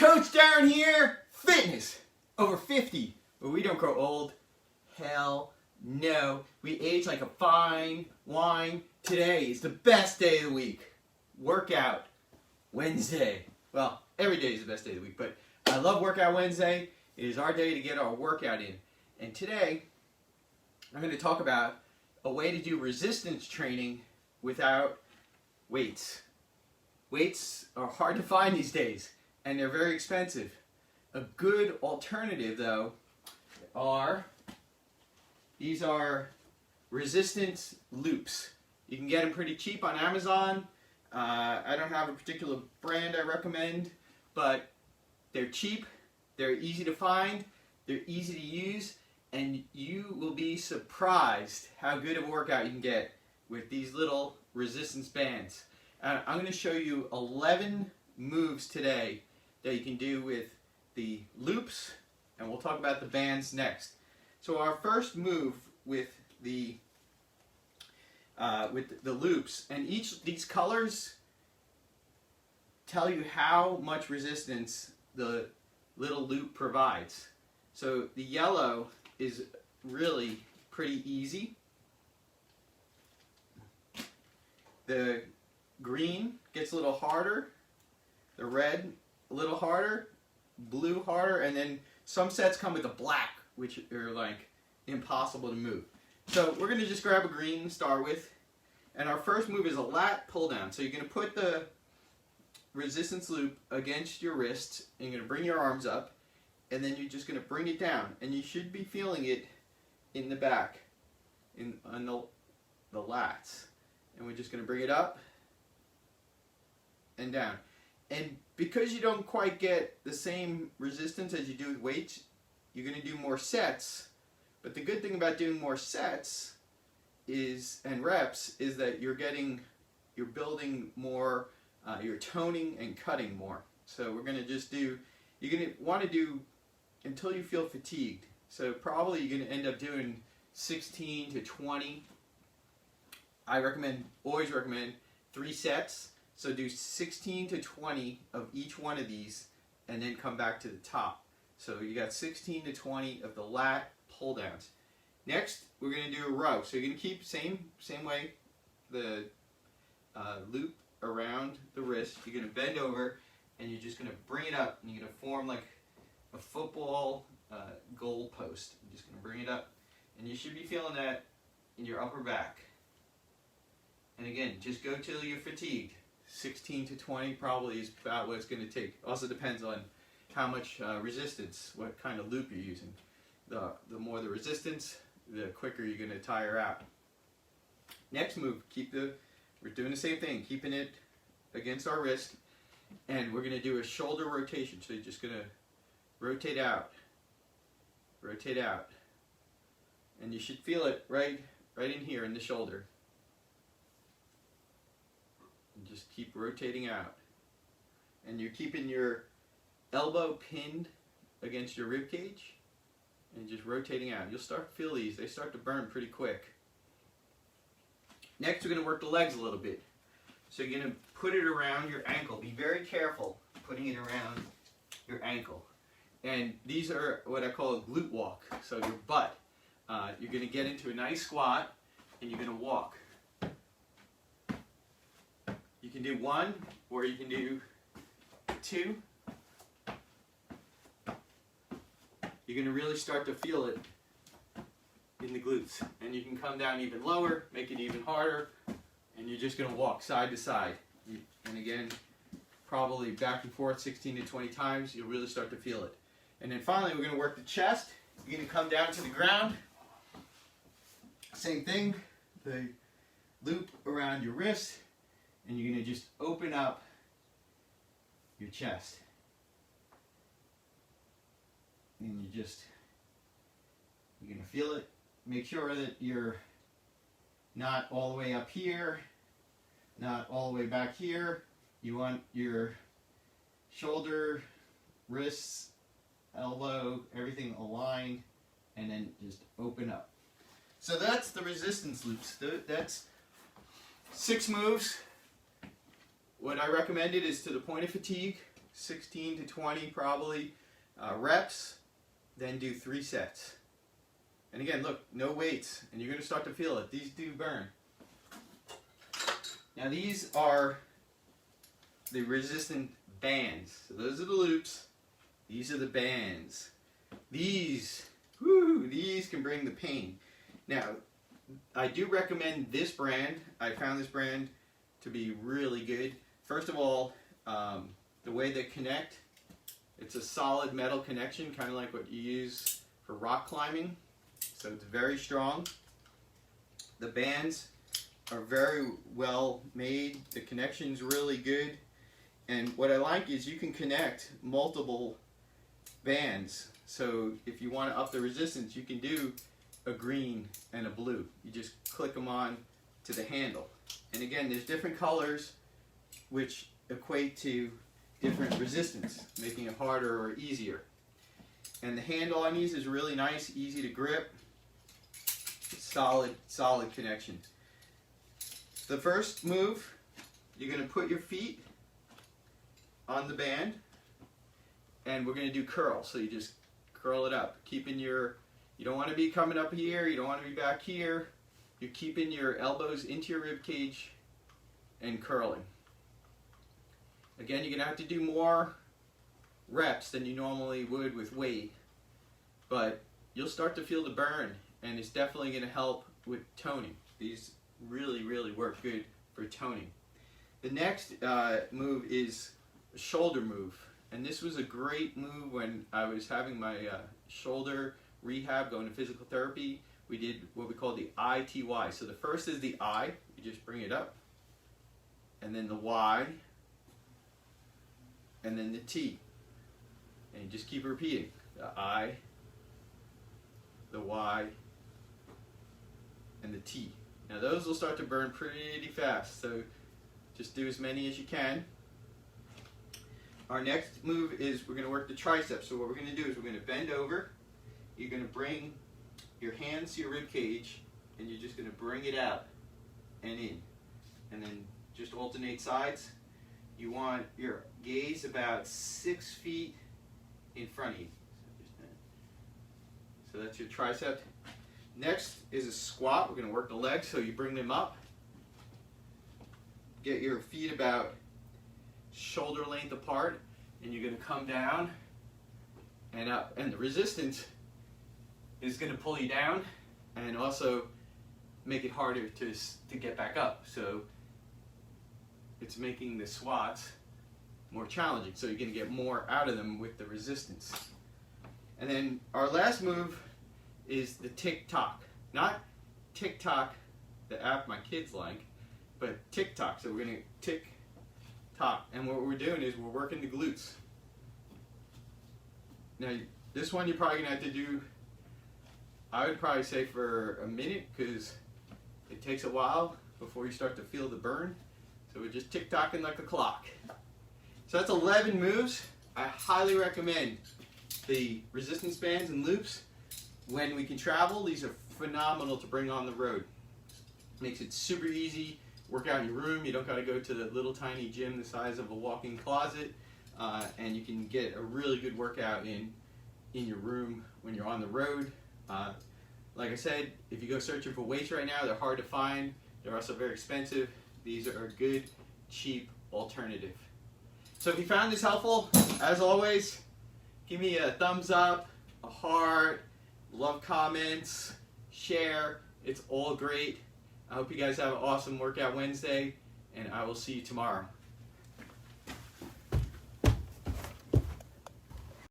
Coach Darren here, fitness, over 50, but we don't grow old, hell no, we age like a fine wine. Today is the best day of the week, workout Wednesday. Well, every day is the best day of the week, but I love workout Wednesday. It is our day to get our workout in, and today I'm going to talk about a way to do resistance training without weights. Weights are hard to find these days, and they're very expensive. A good alternative, though, these are resistance loops. You can get them pretty cheap on Amazon. I don't have a particular brand I recommend, but they're cheap, they're easy to find, they're easy to use, and you will be surprised how good of a workout you can get with these little resistance bands. I'm going to show you 11 moves today that you can do with the loops, and we'll talk about the bands next. So our first move with the loops, and these colors tell you how much resistance the little loop provides. So the yellow is really pretty easy. The green gets a little harder, the red a little harder, blue harder, and then some sets come with a black, which are like impossible to move. So we're going to just grab a green and start with, and our first move is a lat pull down. So you're going to put the resistance loop against your wrists, and you're going to bring your arms up, and then you're just going to bring it down, and you should be feeling it in the back, on the lats. And we're just going to bring it up and down. And because you don't quite get the same resistance as you do with weights, you're going to do more sets. But the good thing about doing more sets and reps is that you're building more, you're toning and cutting more. So we're going to just you're going to want to do until you feel fatigued. So probably you're going to end up doing 16 to 20. I always recommend 3 sets. So do 16 to 20 of each one of these, and then come back to the top. So you got 16 to 20 of the lat pull downs. Next, we're going to do a row. So you're going to keep same way, the loop around the wrist. You're going to bend over, and you're just going to bring it up, and you're going to form like a football goal post. You're just going to bring it up, and you should be feeling that in your upper back. And again, just go till you're fatigued. 16 to 20 probably is about what it's going to take. Also depends on how much resistance, what kind of loop you're using. The more the resistance, the quicker you're going to tire out. Next move, we're doing the same thing, keeping it against our wrist, and we're going to do a shoulder rotation. So you're just going to rotate out, and you should feel it right in here in the shoulder. And just keep rotating out, and you're keeping your elbow pinned against your rib cage, and just rotating out. You'll start to feel these; they start to burn pretty quick. Next, we're going to work the legs a little bit. So you're going to put it around your ankle. Be very careful putting it around your ankle. And these are what I call a glute walk. So your butt. You're going to get into a nice squat, and you're going to walk. You can do 1, or you can do 2. You're going to really start to feel it in the glutes. And you can come down even lower, make it even harder, and you're just going to walk side to side. And again, probably back and forth 16 to 20 times, you'll really start to feel it. And then finally, we're going to work the chest. You're going to come down to the ground. Same thing, the loop around your wrist. And you're going to just open up your chest. And you're going to feel it. Make sure that you're not all the way up here, not all the way back here. You want your shoulder, wrists, elbow, everything aligned, and then just open up. So that's the resistance loops. That's 6 moves. What I recommended is to the point of fatigue. 16 to 20 probably reps, then do 3 sets. And again, look, no weights, and you're going to start to feel it. These do burn. Now these are the resistant bands. So those are the loops. These are the bands. These can bring the pain. Now, I do recommend this brand. I found this brand to be really good. First of all, the way they connect, it's a solid metal connection, kind of like what you use for rock climbing. So it's very strong. The bands are very well made. The connection's really good. And what I like is you can connect multiple bands. So if you want to up the resistance, you can do a green and a blue. You just click them on to the handle. And again, there's different colors which equate to different resistance, making it harder or easier. And the handle on these is really nice, easy to grip. Solid connection. The first move, you're going to put your feet on the band, and we're going to do curl. So you just curl it up, keeping your, you don't want to be coming up here, you don't want to be back here. You're keeping your elbows into your rib cage and curling. Again, you're going to have to do more reps than you normally would with weight, but you'll start to feel the burn, and it's definitely going to help with toning. These really work good for toning. The next move is a shoulder move, and this was a great move when I was having my shoulder rehab, going to physical therapy. We did what we call the ITY. So the first is the I, you just bring it up, and then the Y, and then the T, and you just keep repeating the I, the Y, and the T. Now those will start to burn pretty fast, so just do as many as you can. Our next move is we're going to work the triceps. So what we're going to do is we're going to bend over. You're going to bring your hands to your rib cage, and you're just going to bring it out and in, and then just alternate sides. You want your gaze about 6 feet in front of you. So that's your tricep. Next is a squat. We're going to work the legs, so you bring them up. Get your feet about shoulder length apart, and you're going to come down and up. And the resistance is going to pull you down and also make it harder to get back up. So it's making the squats more challenging. So you're going to get more out of them with the resistance. And then our last move is the Tock. Not TikTok, the app my kids like, but Tock. So we're going to Tock. And what we're doing is we're working the glutes. Now this one you're probably going to have to do, I would probably say, for a minute, because it takes a while before you start to feel the burn. So we're just tick-tocking like a clock. So that's 11 moves. I highly recommend the resistance bands and loops. When we can travel, these are phenomenal to bring on the road. Makes it super easy. Work out in your room. You don't got to go to the little tiny gym the size of a walk-in closet. And you can get a really good workout in your room when you're on the road. Like I said, if you go searching for weights right now, they're hard to find. They're also very expensive. These are a good, cheap alternative. So if you found this helpful, as always, give me a thumbs up, a heart, love comments, share. It's all great. I hope you guys have an awesome Workout Wednesday, and I will see you tomorrow.